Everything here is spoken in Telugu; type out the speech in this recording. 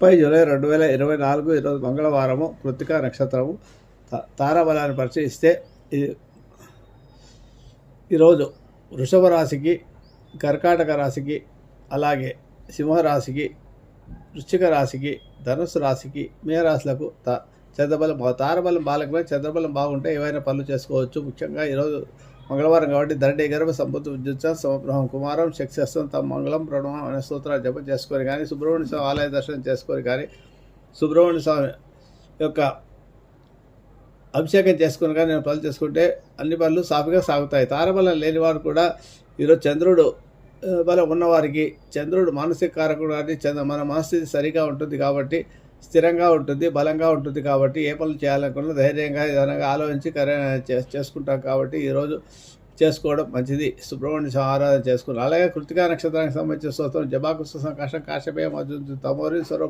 30 జూలై 2024 ఈరోజు మంగళవారము, కృత్తికా నక్షత్రము. తారాబలాన్ని పరిశీలిస్తే ఈరోజు వృషభ రాశికి, కర్కాటక రాశికి, అలాగే సింహరాశికి, వృశ్చిక రాశికి, ధనుస్సు రాశికి, మీనరాశులకు చంద్రబలం తారబలం బాలకమే. చంద్రబలం బాగుంటే ఏవైనా పనులు చేసుకోవచ్చు. ముఖ్యంగా ఈరోజు మంగళవారం కాబట్టి ధరణి గర్భ సంపత్తు విద్యుత్ సమబ్రహ్మం కుమారం శక్తిస్తం తమ మంగళం ప్రణవం అనే సూత్రాలు జపం చేసుకొని కానీ, సుబ్రహ్మణ్య స్వామి ఆలయ దర్శనం చేసుకొని కానీ, సుబ్రహ్మణ్య స్వామి యొక్క అభిషేకం చేసుకుని కానీ నేను పనులు చేసుకుంటే అన్ని పనులు సాఫీగా సాగుతాయి. తారబలం లేని వారు కూడా ఈరోజు చంద్రుడు బలం ఉన్నవారికి చంద్రుడు మానసిక కారకుడు కానీ మన మనస్థితి సరిగా ఉంటుంది కాబట్టి, స్థిరంగా ఉంటుంది, బలంగా ఉంటుంది కాబట్టి ఏ పనులు చేయాలనుకున్నా ధైర్యంగా ఏదైనా ఆలోచించి చేసుకుంటాం కాబట్టి ఈరోజు చేసుకోవడం మంచిది. సుబ్రహ్మణ్య స్వామి ఆరాధన చేసుకున్నాం. అలాగే కృత్తికా నక్షత్రానికి సంబంధించిన స్తోత్రం జబాకుస్త సంకాశం కాశ్యపేయం అర్జున్ తమోరి స్వరూప